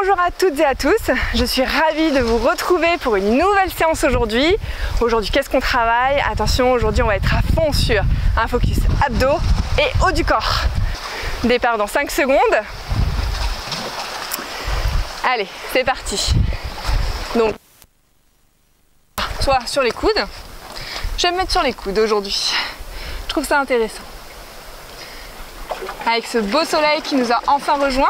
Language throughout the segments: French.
Bonjour à toutes et à tous, je suis ravie de vous retrouver pour une nouvelle séance aujourd'hui. Aujourd'hui, qu'est-ce qu'on travaille? Attention, aujourd'hui on va être à fond sur un focus abdos et haut du corps. Départ dans 5 secondes. Allez, c'est parti. Donc, soit sur les coudes. Je vais me mettre sur les coudes aujourd'hui. Je trouve ça intéressant. Avec ce beau soleil qui nous a enfin rejoints.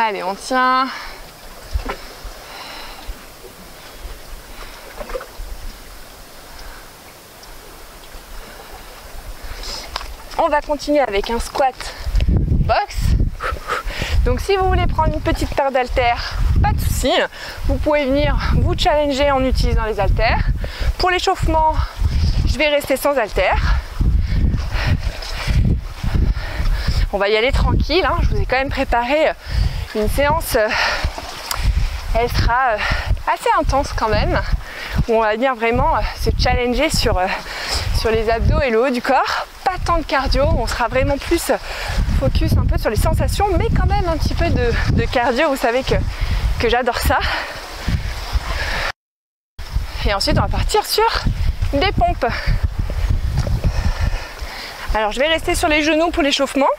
Allez, on tient. On va continuer avec un squat box. Donc si vous voulez prendre une petite paire d'haltères, pas de souci. Vous pouvez venir vous challenger en utilisant les haltères. Pour l'échauffement, je vais rester sans haltères. On va y aller tranquille, hein. Je vous ai quand même préparé une séance, elle sera assez intense quand même, où on va venir vraiment se challenger sur les abdos et le haut du corps. Pas tant de cardio, on sera vraiment plus focus un peu sur les sensations, mais quand même un petit peu de cardio, vous savez que j'adore ça. Et ensuite on va partir sur des pompes. Alors je vais rester sur les genoux pour l'échauffement,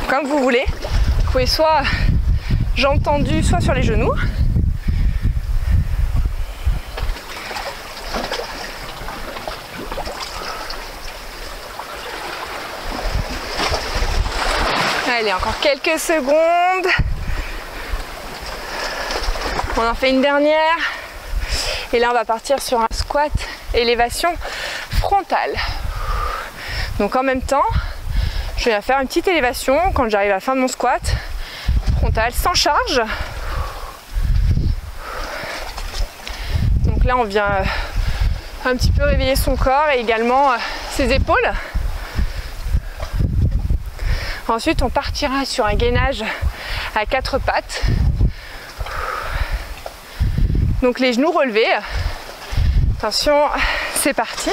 comme vous voulez. Vous pouvez soit jambes tendues, soit sur les genoux. Allez, encore quelques secondes. On en fait une dernière. Et là, on va partir sur un squat élévation frontale. Donc en même temps, je vais faire une petite élévation quand j'arrive à la fin de mon squat frontal sans charge. Donc là on vient un petit peu réveiller son corps et également ses épaules. Ensuite on partira sur un gainage à 4 pattes. Donc les genoux relevés. Attention, c'est parti.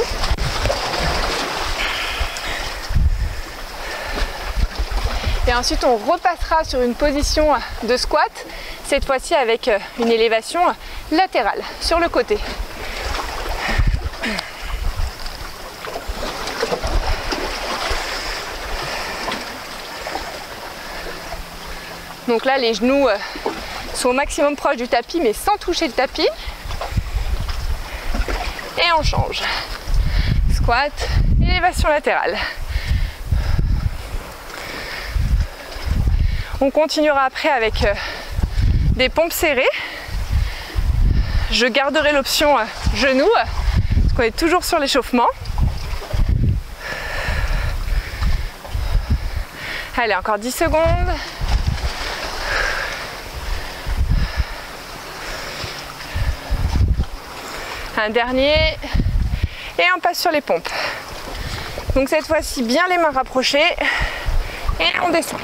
Et ensuite on repassera sur une position de squat, cette fois-ci avec une élévation latérale sur le côté. Donc là les genoux sont au maximum proches du tapis mais sans toucher le tapis. Et on change. Squat, élévation latérale. On continuera après avec des pompes serrées. Je garderai l'option genoux, parce qu'on est toujours sur l'échauffement. Allez, encore 10 secondes. Un dernier. Et on passe sur les pompes. Donc cette fois-ci, bien les mains rapprochées. Et on descend.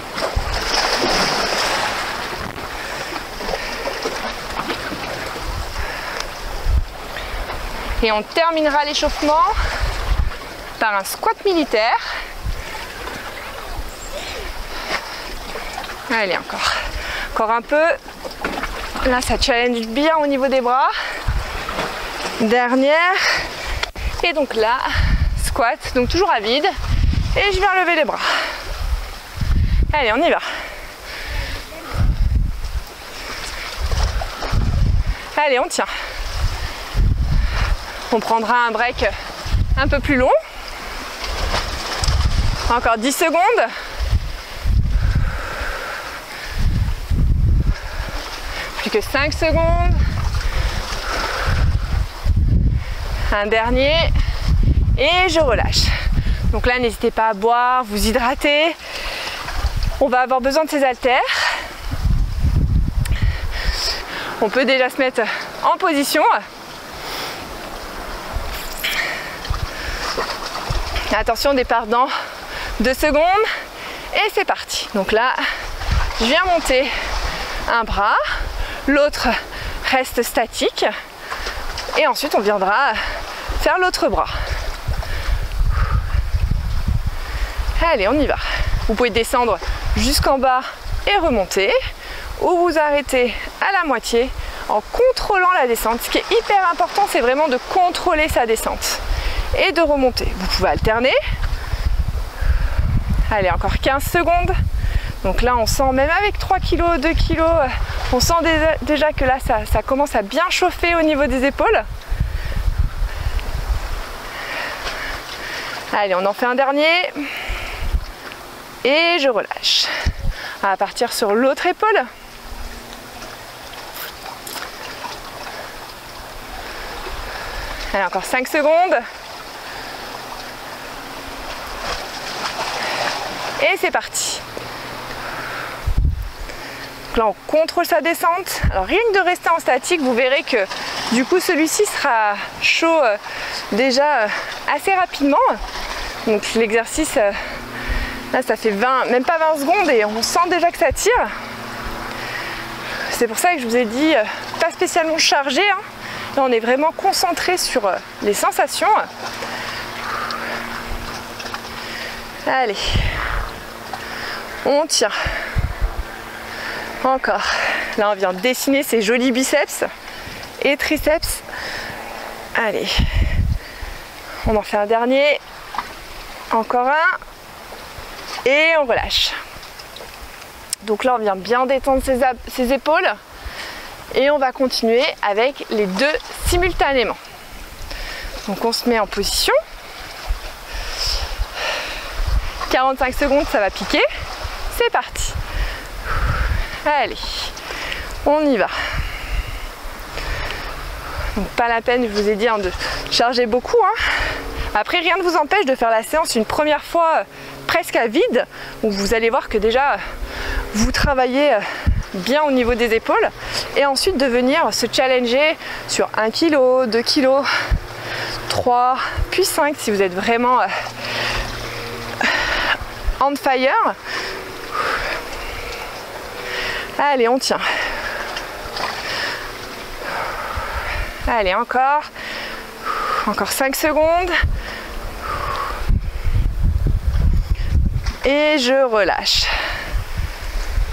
Et on terminera l'échauffement par un squat militaire. Allez, encore un peu. Là, ça challenge bien au niveau des bras. Dernière. Et donc là, squat, donc toujours à vide. Et je viens lever les bras. Allez, on y va. Allez, on tient. On prendra un break un peu plus long. Encore 10 secondes. Plus que 5 secondes. Un dernier. Et je relâche. Donc là, n'hésitez pas à boire, vous hydrater. On va avoir besoin de ces haltères. On peut déjà se mettre en position. Attention, départ dans 2 secondes et c'est parti. Donc là, je viens monter un bras, l'autre reste statique et ensuite on viendra faire l'autre bras. Allez, on y va. Vous pouvez descendre jusqu'en bas et remonter, ou vous arrêtez à la moitié en contrôlant la descente. Ce qui est hyper important, c'est vraiment de contrôler sa descente et de remonter. Vous pouvez alterner. Allez, encore 15 secondes. Donc là, on sent, même avec 3 kg, 2 kg, on sent déjà que là, ça commence à bien chauffer au niveau des épaules. Allez, on en fait un dernier. Et je relâche. On va partir sur l'autre épaule. Allez, encore 5 secondes. Et c'est parti. Donc là, on contrôle sa descente. Alors rien que de rester en statique, vous verrez que du coup celui-ci sera chaud déjà assez rapidement. Donc l'exercice, là ça fait 20, même pas 20 secondes et on sent déjà que ça tire. C'est pour ça que je vous ai dit pas spécialement chargé. Hein. Là on est vraiment concentré sur les sensations. Allez, on tient. Encore. Là on vient de dessiner ces jolis biceps et triceps. Allez, on en fait un dernier. Encore un. Et on relâche. Donc là on vient bien détendre ses épaules. Et on va continuer avec les deux simultanément. Donc on se met en position. 45 secondes, ça va piquer. C'est parti. Allez, on y va. Donc pas la peine, je vous ai dit, hein, de charger beaucoup. Hein. Après, rien ne vous empêche de faire la séance une première fois presque à vide. Où vous allez voir que déjà, vous travaillez bien au niveau des épaules. Et ensuite de venir se challenger sur 1 kg, 2 kg, 3, puis 5 si vous êtes vraiment on fire. Allez, on tient. Allez, encore 5 secondes. Et je relâche.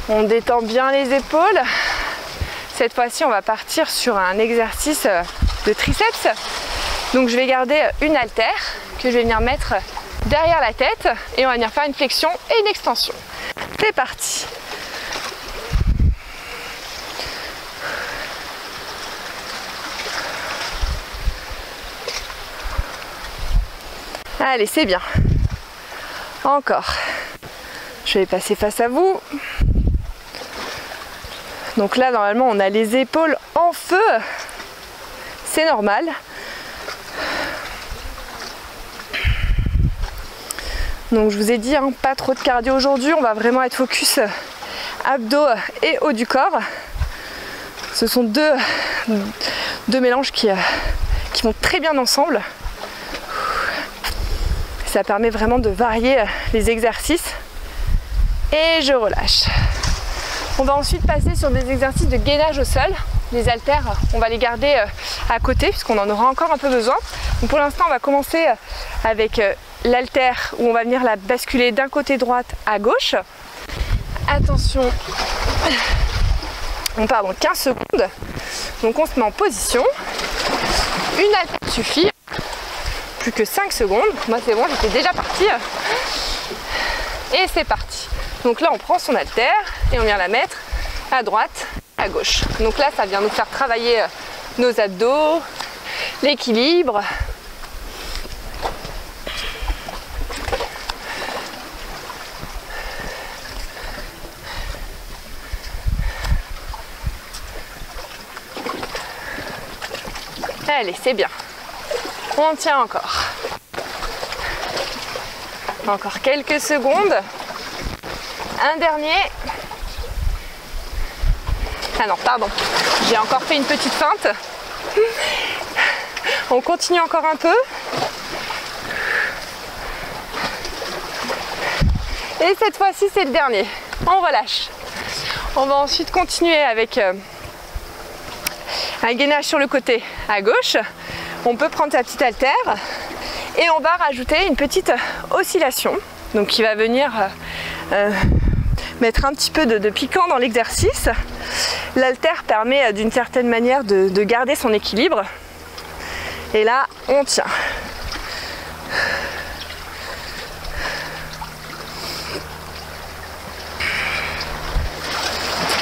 On détend bien les épaules. Cette fois-ci, on va partir sur un exercice de triceps. Donc je vais garder une haltère que je vais venir mettre derrière la tête et on va venir faire une flexion et une extension. C'est parti. Allez, c'est bien. Encore. Je vais passer face à vous. Donc là, normalement, on a les épaules en feu. C'est normal. Donc je vous ai dit, hein, pas trop de cardio aujourd'hui. On va vraiment être focus abdos et haut du corps. Ce sont deux mélanges qui vont très bien ensemble. Ça permet vraiment de varier les exercices. Et je relâche. On va ensuite passer sur des exercices de gainage au sol. Les haltères, on va les garder à côté puisqu'on en aura encore un peu besoin. Donc pour l'instant, on va commencer avec l'haltère où on va venir la basculer d'un côté droite à gauche. Attention, on part dans 15 secondes. Donc on se met en position. Une haltère suffit. Plus que 5 secondes. Moi c'est bon, j'étais déjà partie. Et c'est parti. Donc là on prend son haltère et on vient la mettre à droite, à gauche. Donc là ça vient nous faire travailler nos abdos, l'équilibre. Allez, c'est bien. On tient encore. Encore quelques secondes. Un dernier. Ah non, pardon. J'ai encore fait une petite feinte. On continue encore un peu. Et cette fois-ci, c'est le dernier. On relâche. On va ensuite continuer avec un gainage sur le côté à gauche. On peut prendre sa petite haltère et on va rajouter une petite oscillation. donc qui va venir mettre un petit peu de piquant dans l'exercice. L'haltère permet d'une certaine manière de garder son équilibre. Et là, on tient.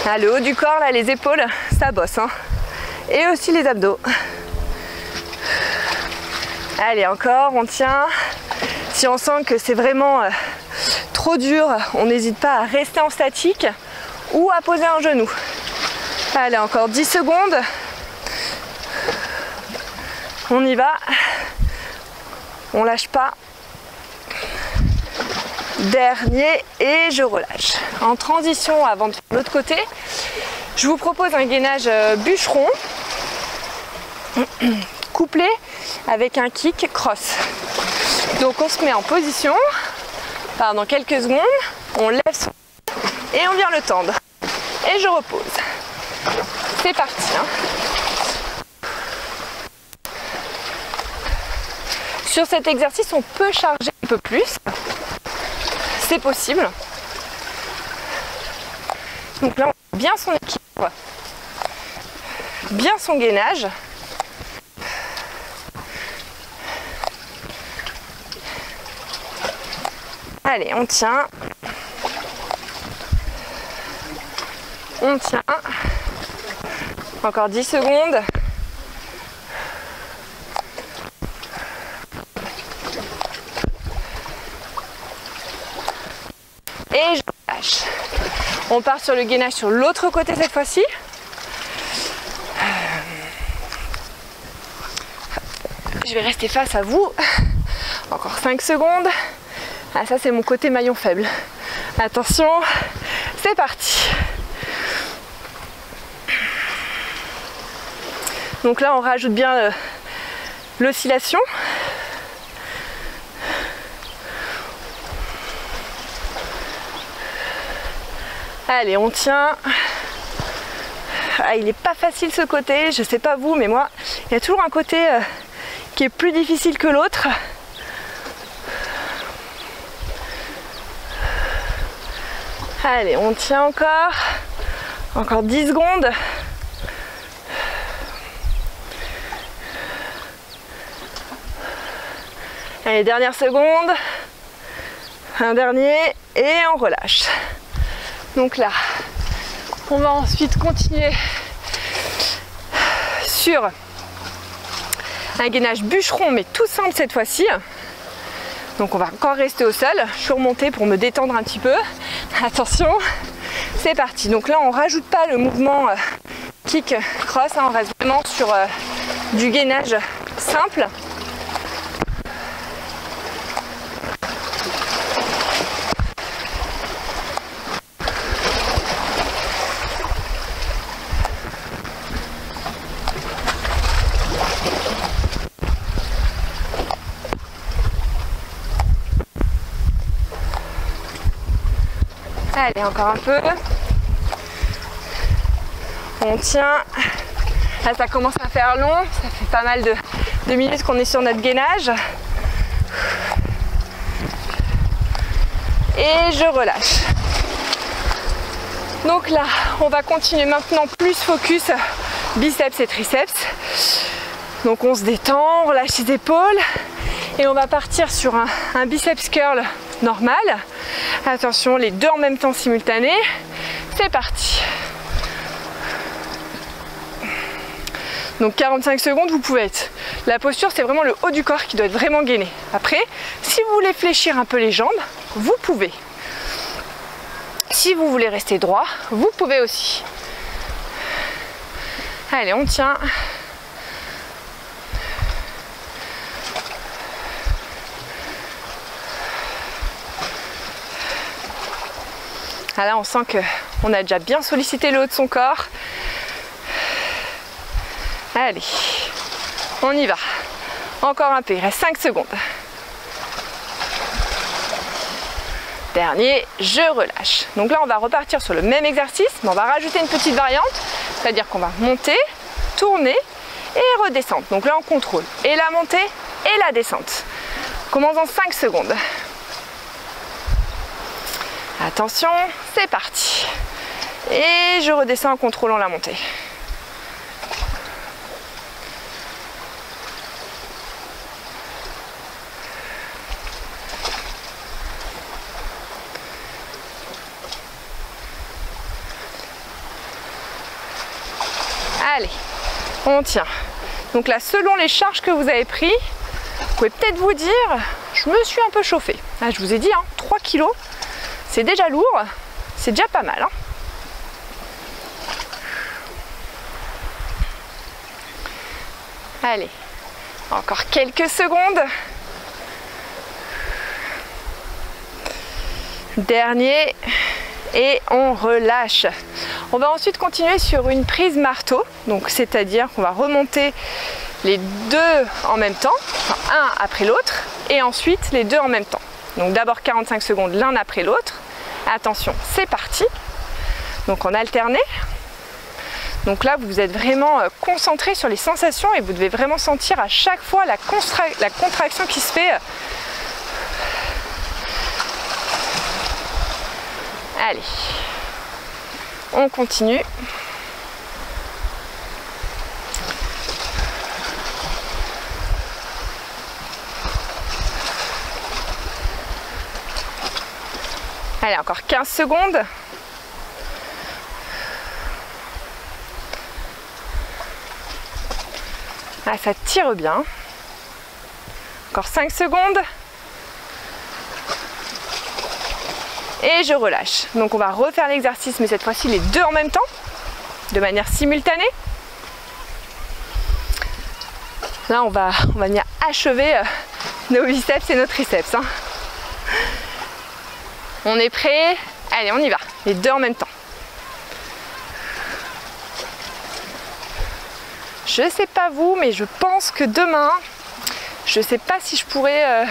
Ah, le haut du corps, là, les épaules, ça bosse, hein. Et aussi les abdos. Allez, encore, on tient. Si on sent que c'est vraiment trop dur, on n'hésite pas à rester en statique ou à poser un genou. Allez, encore 10 secondes. On y va. On lâche pas. Dernier, et je relâche. En transition, avant de faire l'autre côté, je vous propose un gainage bûcheron couplé avec un kick cross. Donc on se met en position pendant quelques secondes, on lève son et on vient le tendre. Et je repose. C'est parti, hein. Sur cet exercice, on peut charger un peu plus. C'est possible. Donc là, on a bien son équilibre, bien son gainage. Allez, on tient. On tient. Encore 10 secondes. Et je lâche. On part sur le gainage sur l'autre côté cette fois-ci. Je vais rester face à vous. Encore 5 secondes. Ah, ça c'est mon côté maillon faible. Attention, c'est parti. Donc là on rajoute bien l'oscillation. Allez, on tient. Ah, il n'est pas facile ce côté, je sais pas vous, mais moi, il y a toujours un côté qui est plus difficile que l'autre. Allez, on tient encore. Encore 10 secondes. Allez, dernière seconde. Un dernier et on relâche. Donc là, on va ensuite continuer sur un gainage bûcheron, mais tout simple cette fois-ci. Donc on va encore rester au sol. Je suis remontée pour me détendre un petit peu. Attention, c'est parti. Donc là, on ne rajoute pas le mouvement kick cross, hein, on reste vraiment sur du gainage simple. Allez, encore un peu. On tient. Là, ça commence à faire long. Ça fait pas mal de minutes qu'on est sur notre gainage. Et je relâche. Donc là, on va continuer maintenant plus focus biceps et triceps. Donc on se détend, on relâche les épaules. Et on va partir sur un biceps curl normal. Attention, les deux en même temps simultanés. C'est parti. Donc 45 secondes, vous pouvez être. La posture, c'est vraiment le haut du corps qui doit être vraiment gainé. Après, si vous voulez fléchir un peu les jambes, vous pouvez. Si vous voulez rester droit, vous pouvez aussi. Allez, on tient. Ah là, on sent qu'on a déjà bien sollicité le haut de son corps. Allez, on y va. Encore un peu, il reste 5 secondes. Dernier, je relâche. Donc là, on va repartir sur le même exercice, mais on va rajouter une petite variante. C'est-à-dire qu'on va monter, tourner et redescendre. Donc là, on contrôle. Et la montée et la descente. On commence dans 5 secondes. Attention, c'est parti. Et je redescends en contrôlant la montée. Allez, on tient. Donc là, selon les charges que vous avez prises, vous pouvez peut-être vous dire, je me suis un peu chauffée. Ah, je vous ai dit, 3 kg, c'est déjà lourd, c'est déjà pas mal. Allez, encore quelques secondes. Dernier. Et on relâche. On va ensuite continuer sur une prise marteau, donc c'est-à-dire qu'on va remonter les deux en même temps, enfin un après l'autre, et ensuite les deux en même temps. Donc d'abord 45 secondes l'un après l'autre. Attention, c'est parti. Donc on alterne. Donc là, vous êtes vraiment concentré sur les sensations et vous devez vraiment sentir à chaque fois la contraction qui se fait. Allez, on continue. Allez, encore 15 secondes. Ah, ça tire bien. Encore 5 secondes. Et je relâche. Donc on va refaire l'exercice, mais cette fois-ci les deux en même temps, de manière simultanée. Là on va venir achever nos biceps et nos triceps. On est prêt? Allez, on y va. Les deux en même temps. Je sais pas vous, mais je pense que demain, je sais pas si je pourrais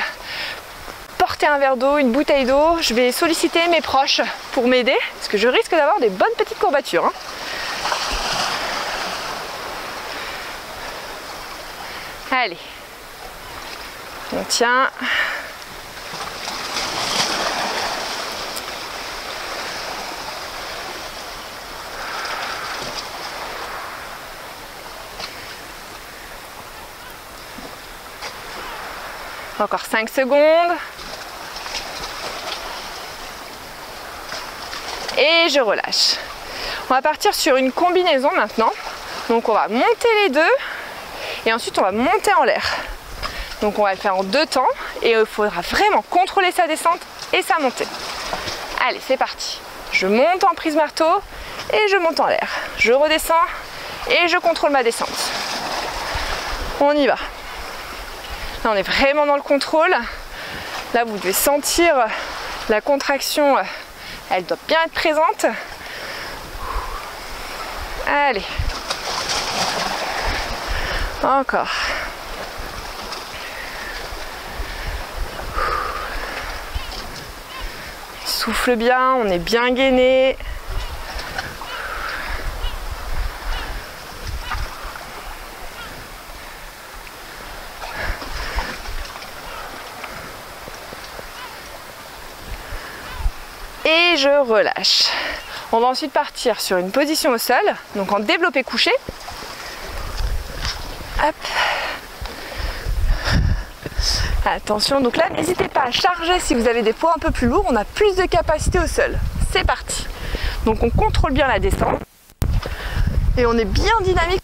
porter un verre d'eau, une bouteille d'eau. Je vais solliciter mes proches pour m'aider, parce que je risque d'avoir des bonnes petites courbatures. Allez, on tient. Encore 5 secondes. Et je relâche. On va partir sur une combinaison maintenant. Donc on va monter les deux et ensuite on va monter en l'air. Donc on va le faire en deux temps et il faudra vraiment contrôler sa descente et sa montée. Allez, c'est parti. Je monte en prise marteau et je monte en l'air. Je redescends et je contrôle ma descente. On y va. Là, on est vraiment dans le contrôle. Là, vous devez sentir la contraction. Elle doit bien être présente. Allez. Encore. Souffle bien, on est bien gainé. Et je relâche. On va ensuite partir sur une position au sol, donc en développé couché. Hop. Attention, donc là, n'hésitez pas à charger si vous avez des poids un peu plus lourds, on a plus de capacité au sol. C'est parti. Donc on contrôle bien la descente et on est bien dynamique.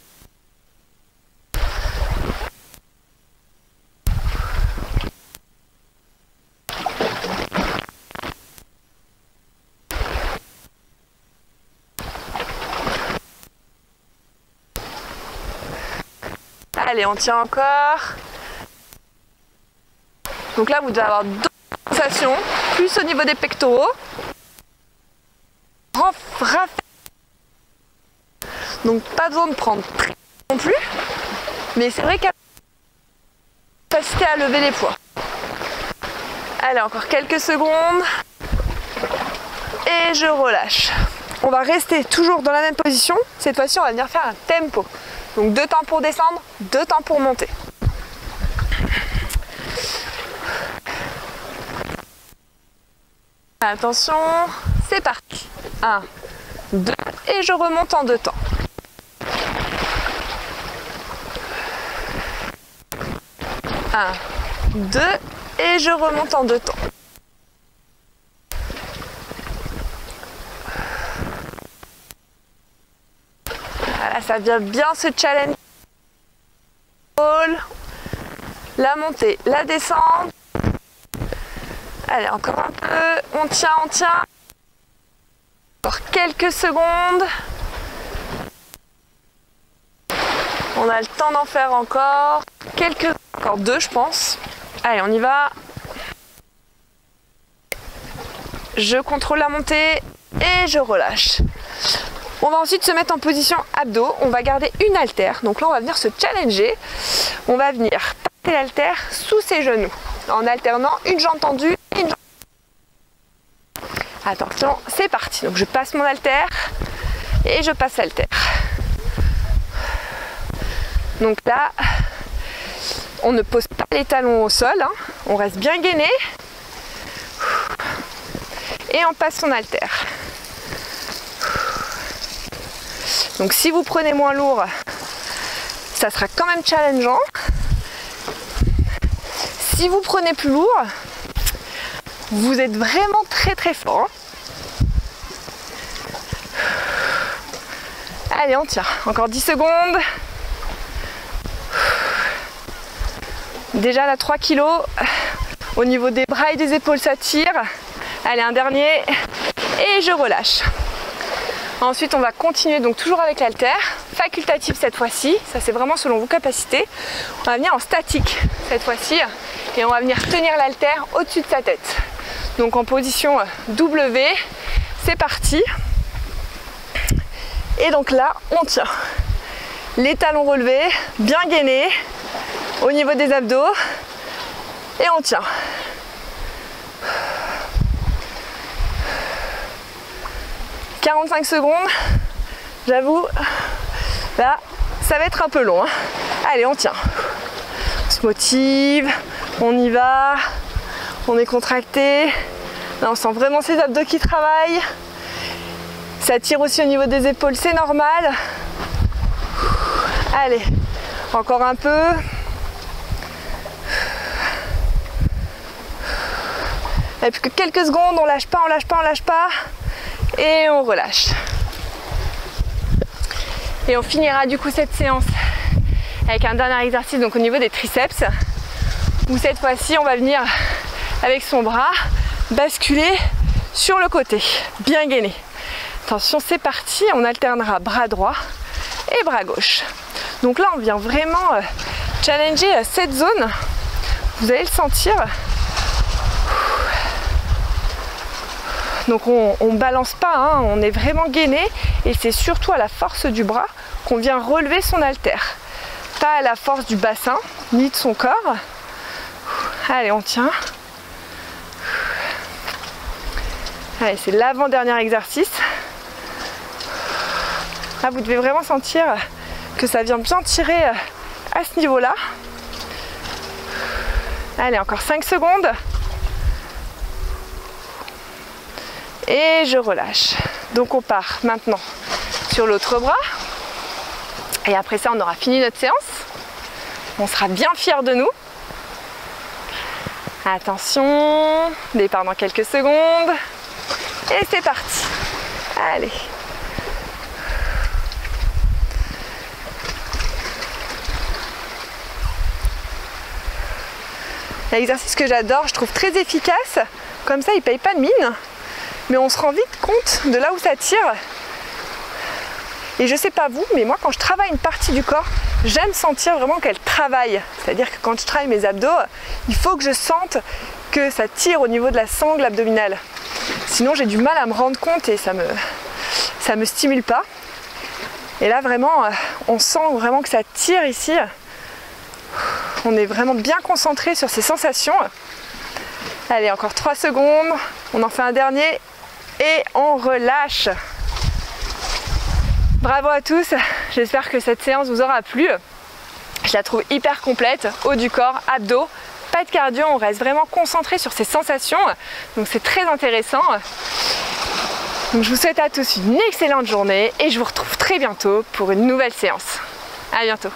Allez, on tient encore. Donc là, vous devez avoir deux sensations, plus au niveau des pectoraux. Donc pas besoin de prendre très non plus, mais c'est vrai qu'il y a capacité à lever les poids. Allez, encore quelques secondes. Et je relâche. On va rester toujours dans la même position. Cette fois-ci, on va venir faire un tempo. Donc 2 temps pour descendre, 2 temps pour monter. Attention, c'est parti. 1, 2 et je remonte en 2 temps. 1, 2 et je remonte en 2 temps. Voilà, ça vient bien se challenger. La montée, la descente. Allez, encore un peu. On tient, on tient. Encore quelques secondes. On a le temps d'en faire encore quelques... Encore 2, je pense. Allez, on y va. Je contrôle la montée et je relâche. On va ensuite se mettre en position abdos. On va garder une haltère. Donc là, on va venir se challenger. On va venir passer l'haltère sous ses genoux en alternant une jambe tendue et une jambe... Attention, c'est parti. Donc je passe mon haltère et je passe l'haltère. Donc là, on ne pose pas les talons au sol. Hein. On reste bien gainé. Et on passe son haltère. Donc si vous prenez moins lourd, ça sera quand même challengeant. Si vous prenez plus lourd, vous êtes vraiment très très fort. Allez, on tient. Encore 10 secondes. Déjà là, 3 kg. Au niveau des bras et des épaules, ça tire. Allez, un dernier. Et je relâche. Ensuite, on va continuer donc toujours avec l'haltère, facultative cette fois-ci, ça c'est vraiment selon vos capacités. On va venir en statique cette fois-ci et on va venir tenir l'haltère au-dessus de sa tête. Donc en position W, c'est parti. Et donc là, on tient. Les talons relevés, bien gainés au niveau des abdos et on tient. « 45 secondes, j'avoue, là, ça va être un peu long. Hein. Allez, on tient. On se motive, on y va, on est contracté. Là, on sent vraiment ses abdos qui travaillent. Ça tire aussi au niveau des épaules, c'est normal. Allez, encore un peu. Et plus que quelques secondes, on lâche pas, on lâche pas, on lâche pas. Et on relâche. Et on finira du coup cette séance avec un dernier exercice donc au niveau des triceps où cette fois-ci on va venir avec son bras basculer sur le côté, bien gainé. Attention, c'est parti, on alternera bras droit et bras gauche. Donc là on vient vraiment challenger cette zone, vous allez le sentir. Donc on ne balance pas, hein, on est vraiment gainé et c'est surtout à la force du bras qu'on vient relever son haltère. Pas à la force du bassin ni de son corps. Allez, on tient. Allez, c'est l'avant-dernier exercice. Là, vous devez vraiment sentir que ça vient bien tirer à ce niveau-là. Allez, encore 5 secondes. Et je relâche. Donc on part maintenant sur l'autre bras. Et après ça, on aura fini notre séance. On sera bien fiers de nous. Attention, départ dans quelques secondes. Et c'est parti. Allez. L'exercice que j'adore, je trouve très efficace. Comme ça, il ne paye pas de mine. Mais on se rend vite compte de là où ça tire. Et je sais pas vous, mais moi quand je travaille une partie du corps, j'aime sentir vraiment qu'elle travaille. C'est-à-dire que quand je travaille mes abdos, il faut que je sente que ça tire au niveau de la sangle abdominale. Sinon j'ai du mal à me rendre compte et ça me stimule pas. Et là vraiment, on sent vraiment que ça tire ici. On est vraiment bien concentré sur ces sensations. Allez, encore 3 secondes. On en fait un dernier. Et on relâche. Bravo à tous, j'espère que cette séance vous aura plu. Je la trouve hyper complète, haut du corps, abdos, pas de cardio, on reste vraiment concentré sur ces sensations, donc c'est très intéressant. Donc je vous souhaite à tous une excellente journée et je vous retrouve très bientôt pour une nouvelle séance. À bientôt.